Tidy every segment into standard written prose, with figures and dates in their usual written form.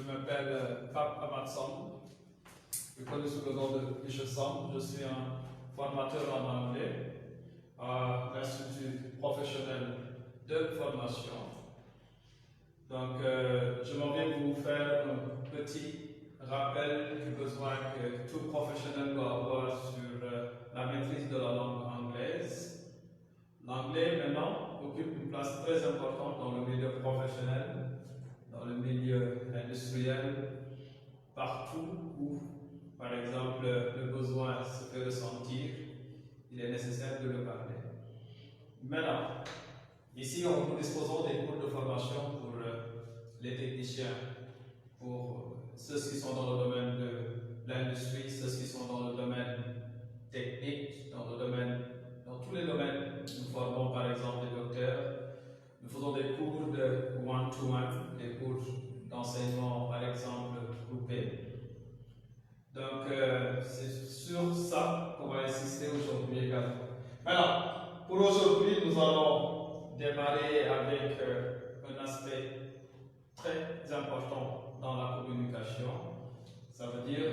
m'appelle Pape Amatson, je connais sous le nom de Ishasam. Je suis un formateur en anglais à l'Institut professionnel de formation. Donc, je m'en vais vous faire un petit rappel du besoin que tout professionnel doit avoir sur la maîtrise de la langue anglaise. L'anglais, maintenant, occupe une place très importante dans le milieu professionnel, dans le milieu industriel, partout où, par exemple, le besoin se fait ressentir, il est nécessaire de le parler. Maintenant, ici, nous disposons des cours de formation pour les techniciens, pour ceux qui sont dans le domaine de l'industrie, ceux qui sont dans le domaine technique, dans tous les domaines. Nous formons par exemple des docteurs. Nous faisons des cours de one-to-one, des cours d'enseignement par exemple groupés. Donc c'est sur ça qu'on va insister aujourd'hui également. Maintenant, pour aujourd'hui, nous allons démarrer avec un aspect très important dans la communication. Ça veut dire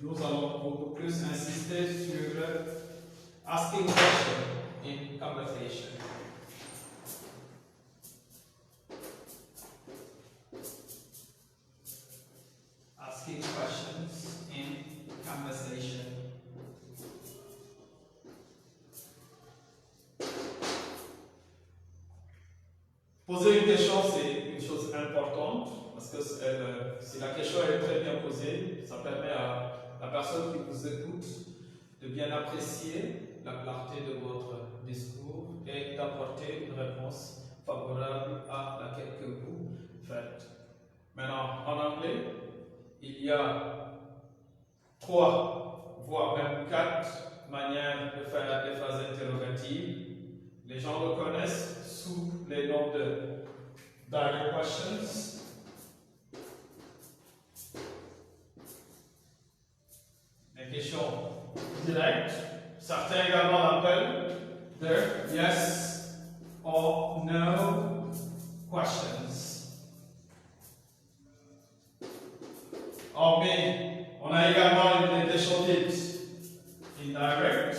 nous allons beaucoup plus insister sur asking questions in conversation. Asking questions in conversation. Poser une question, c'est une chose importante parce que si la question est très bien posée, ça permet à la personne qui vous écoute de bien apprécier la clarté de votre discours et d'apporter une réponse favorable à laquelle que vous faites. Maintenant, en anglais, il y a 3, voire même 4 manières de faire des phrases interrogatives. Les gens le connaissent sous les noms de direct questions, les questions directes. Certains également l'appellent the yes or no questions. Mais on a également les questions dites indirect.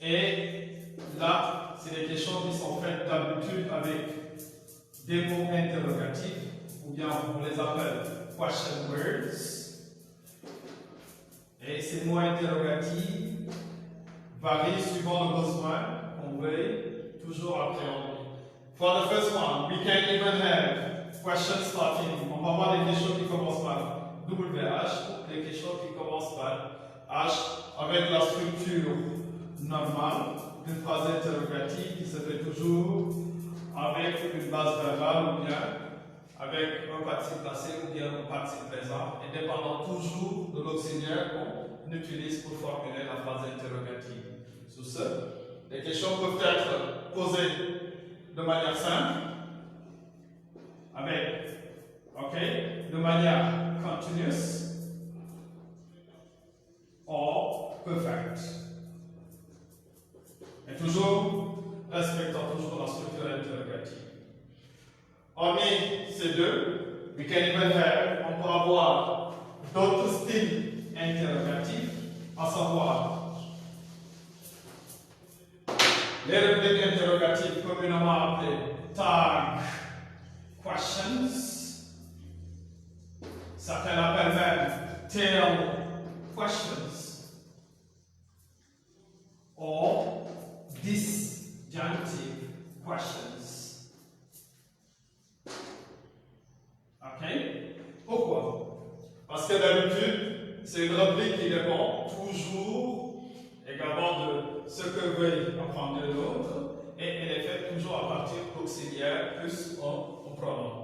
Et là, c'est des questions qui sont faites d'habitude avec des mots interrogatifs, ou bien on les appelle question words. Et ces mots interrogatifs varient suivant le besoin qu'on veuille toujours appréhender. For the first one, we can even have questions starting. On va avoir des questions qui commencent par WH, des questions qui commencent par H, avec la structure normale d'une phrase interrogative qui se fait toujours avec une base verbale ou bien avec un participe passé ou bien un participe présent, et dépendant toujours de l'auxiliaire qu'on utilise pour formuler la phrase interrogative. Sous ce, les questions peuvent être posées de manière simple, de manière continuous, or perfect. Et toujours respectant toujours la structure interrogative. Hormis ces deux, we can even have, on peut avoir d'autres styles interrogatifs, à savoir les répliques interrogatives communément appelées tag questions. Certains l'appellent même tail questions. Or disjunctive questions. Ok? Pourquoi? Parce que d'habitude, c'est une réplique qui dépend toujours également de ce que veuille apprendre l'autre, et elle est faite toujours à partir d'auxiliaires plus un pronom.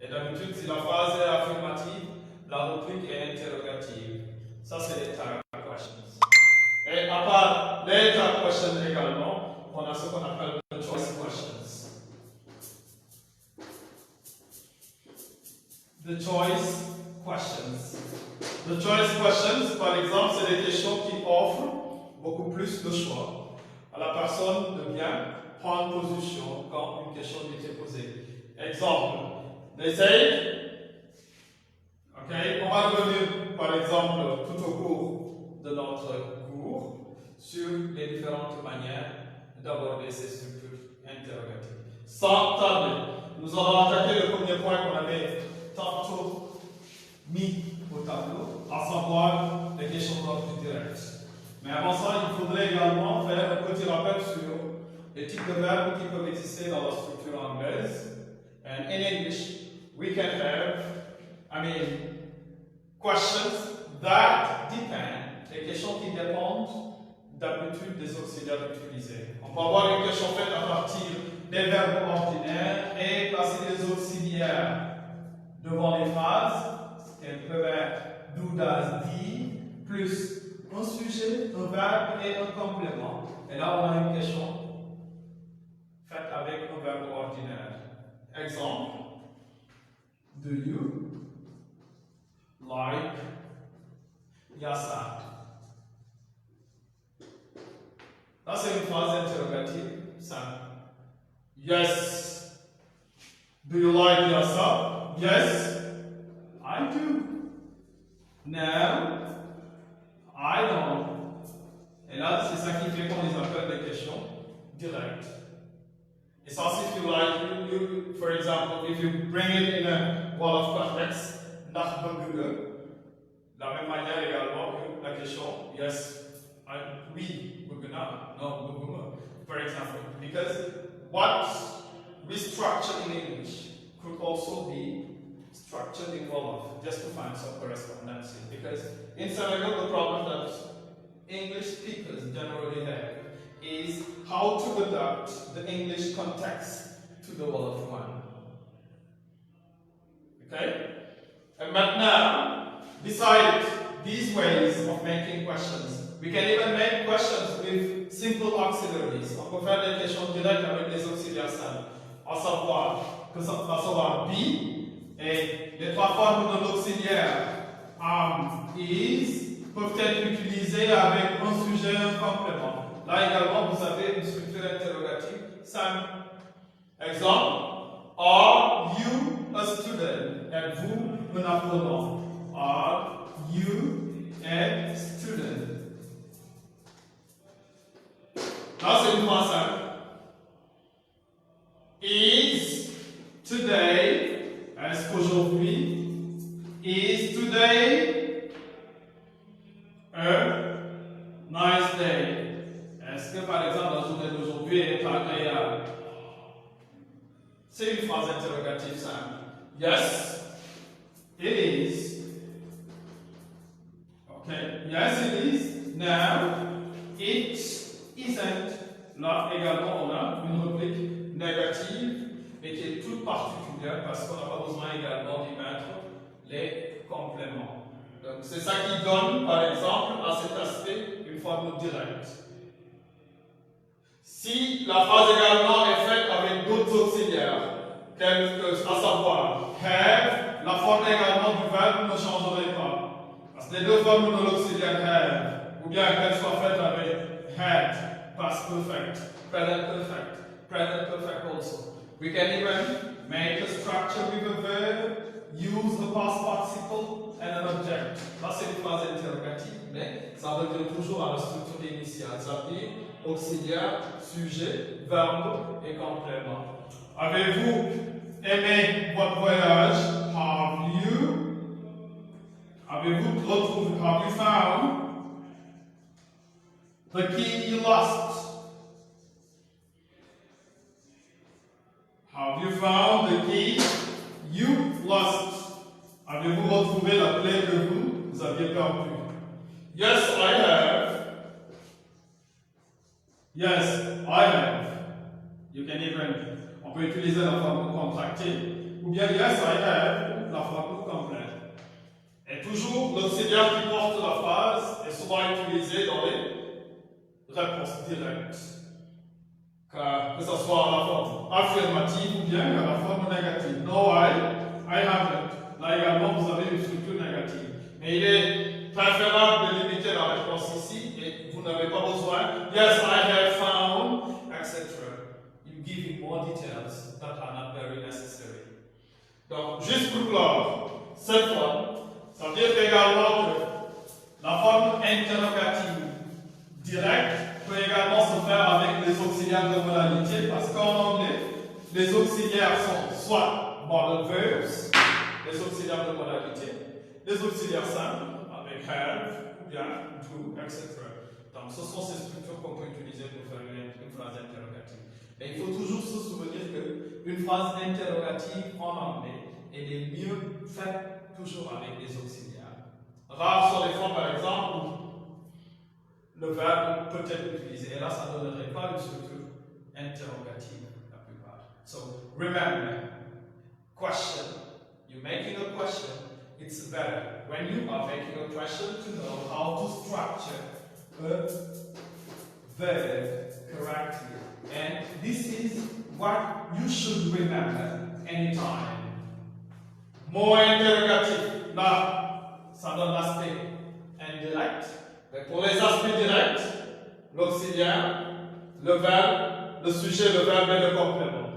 Et d'habitude, si la phrase est affirmative, la réplique est interrogative. Ça, c'est les tag questions. Et à part les tag questions également, on a ce qu'on appelle the choice questions. The choice questions. The choice questions, par exemple, c'est des questions qui offrent beaucoup plus de choix à la personne de bien prendre position quand une question lui est posée. Exemple, They say, ok, on va revenir par exemple tout au cours de notre cours sur les différentes manières d'aborder ces structures interrogatives. Sans tarder, nous allons attaquer le premier point qu'on avait tantôt mis au tableau, à savoir les questions d'ordre direct. Mais avant ça, il faudrait également faire un petit rappel sur les types de verbes qui peuvent exister dans la structure anglaise. And in English, we can have, questions that depend, des questions qui dépendent d'habitude des auxiliaires utilisés. On peut avoir une question faite à partir des verbes ordinaires et placer des auxiliaires devant les phrases, qu'elles peuvent être do, does, dit, plus un sujet, un verbe et un complément. Et là, on a une question faite avec un verbe ordinaire. Exemple. Do you like yassa? Là, c'est une phrase interrogative simple. Yes. Do you like yassa? Yes, I do. No, I don't. Et là, c'est ça qui fait qu'on les appelle des questions directes. It's as if you like, for example, if you bring it in a wall of context, ndax bëgg nga, la même manière également que la question, yes, oui, bëgg naa, non, bëgguma. For example, because what we structure in English could also be structured in Wolof, just to find some correspondence. Because in Senegal, the problem that English speakers generally have is how to adapt the English context to the Wolof one. Okay? And but now, besides these ways of making questions, we can even make questions with simple auxiliaries. On peut faire des questions directes avec des auxiliaires simples. À savoir be, et les trois formes de l'auxiliaire is peuvent être utilisées avec un sujet et un complément. Là également, vous avez une structure interrogative simple. Exemple, are you a student? Êtes-vous un apprenant? Are you a student? Là, c'est une phrase simple. Is today, est-ce qu'aujourd'hui, is today a nice day? Est-ce que par exemple la journée d'aujourd'hui est agréable? C'est une phrase interrogative simple. Yes, it is. Okay, yes it is. Now, it isn't. Là également on a une réplique négative et qui est toute particulière parce qu'on n'a pas besoin également d'y mettre les compléments. Donc c'est ça qui donne par exemple à cet aspect une forme directe. Si la phrase également est faite avec d'autres auxiliaires, à savoir have, la forme également du verbe ne changerait pas. Parce que les deux formes de l'auxiliaire have, ou bien qu'elles soient faites avec had, past perfect, present perfect also. We can even make a structure with a verb, use a past participle and an object. Là c'est une phrase interrogative, mais ça revient toujours à la structure initiale. Ça dit auxiliaire, sujet, verbe et complément. Avez-vous aimé votre voyage? Avez-vous retrouvé? Have you found the key you lost? Have you found the key you lost? Avez-vous retrouvé la clé que vous aviez perdue? Yes, I have. Yes, I have. You can even, on peut utiliser la forme contractée, ou bien yes, I have, la forme complète. Et toujours, l'auxiliaire qui porte la phrase est souvent utilisé dans les réponses directes. Que ce soit la forme affirmative ou bien la forme négative. No, I haven't. Là également, vous avez une structure négative. Mais il est préférable de limiter la réponse ici et vous n'avez pas besoin. Yes, I have found, etc. You give more details that are not very necessary. Donc, juste pour clore, cette forme, ça veut dire également que la forme interrogative directe peut également se faire avec les auxiliaires de modalité, parce qu'en anglais, les auxiliaires sont soit modal verbs, les auxiliaires de modalité, les auxiliaires simples, avec have, ou bien do, etc. Donc, ce sont ces structures qu'on peut utiliser pour faire une phrase interrogative. Et il faut toujours se souvenir qu'une phrase interrogative en anglais, elle est mieux faite toujours avec des auxiliaires. Rares sont les formes, par exemple, où le verbe peut être utilisé. Et là, ça ne donnerait pas une structure interrogative, la plupart. So, remember, question. You're making a question. It's better when you are making a question to know how to structure a verb correctly. And this is what you should remember anytime. Mot interrogatif, là, ça donne l'aspect indirect. Mais pour les aspects directs, l'auxiliaire, le verbe, le sujet, le verbe et le complément.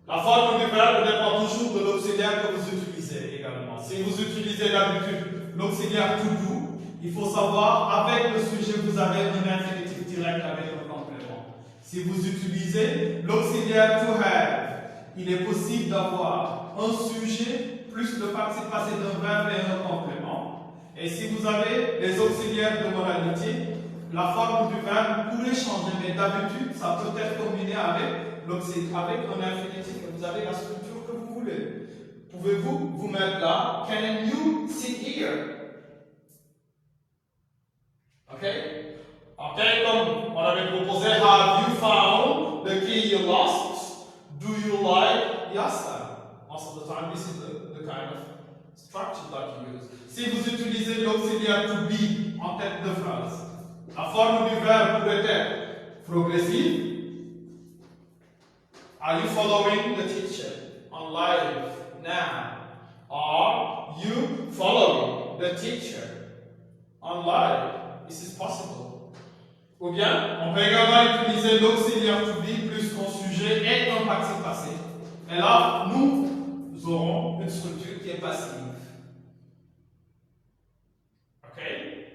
La forme du verbe dépend toujours de l'auxiliaire que vous utilisez également. Si vous utilisez d'habitude l'auxiliaire to do, il faut savoir, avec le sujet, vous avez un infinitif direct avec le complément. Si vous utilisez l'auxiliaire to have, il est possible d'avoir un sujet plus le participe passé d'un verbe et un complément. Et si vous avez les auxiliaires de modalité, la forme du verbe pourrait changer, mais d'habitude, ça peut être combiné avec un infinitif. Vous avez la structure que vous voulez. Pouvez-vous vous mettre là? Can you sit here? Ok? Ok, comme on avait proposé, have you found the key you lost? Do you like Yasta? Most of the time, this is the kind of structure that you use. Si vous utilisez l'auxiliaire to be en tête de phrase, la forme du verbe pourrait être progressive. Are you following the teacher on live now? Are you following the teacher on live? This is possible. Ou bien, on peut également utiliser l'auxiliaire to be plus qu'un sujet et un participe passé. Et là, nous aurons une structure qui est passive. Okay?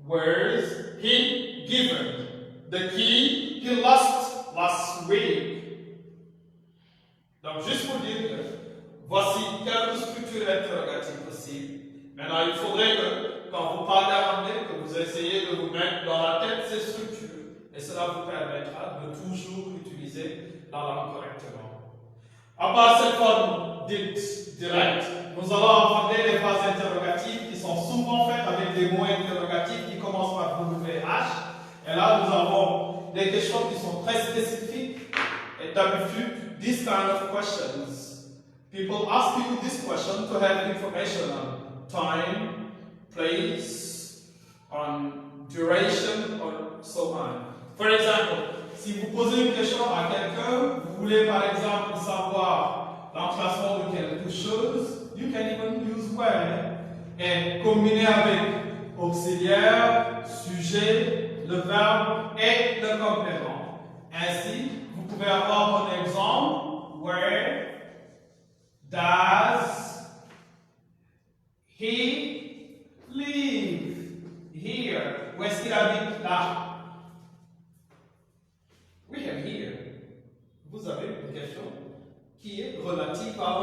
Where's he given? The key he lost last week. Donc, juste pour dire que voici quelques structures interrogatives possibles. Maintenant, il faudrait que, quand vous parlez anglais, que vous essayez de vous mettre dans la tête ces structures. Et cela vous permettra de toujours utiliser la langue correctement. À part cette forme dite directe, nous allons aborder les phrases interrogatives qui sont souvent faites avec des mots interrogatifs qui commencent par WH. Et là, nous avons des questions qui sont très spécifiques. Et d'habitude, these kind of questions, people ask you this question to have information on time, place, on duration, or so on. For example, si vous posez une question à quelqu'un, vous voulez par exemple savoir l'emplacement de quelque chose, you can even use where, et combiner avec auxiliaire, sujet, le verbe et le complément. Ainsi, vous pouvez avoir un exemple, where does he live? Here. Où est-ce qu'il habite? Là. We have here. Vous avez une question qui est relative à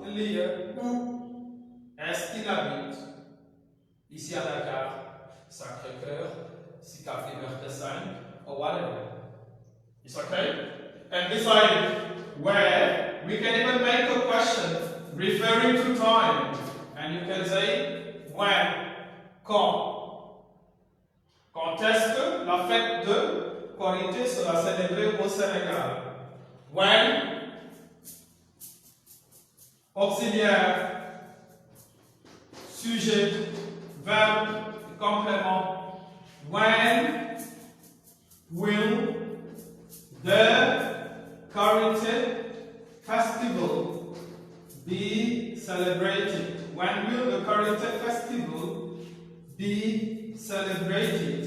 un lieu. Où est-ce qu'il habite? Ici à Dakar, Sacré-Cœur, Café Vertessin, or whatever. It's okay? And beside where, we can even make a question referring to time. And you can say when, quand. Quand est-ce que la fête de Korité sera célébrée au Sénégal? When, auxiliaire, sujet, verbe, complément. When will the Korité festival be celebrated? When will the Korité festival be celebrated?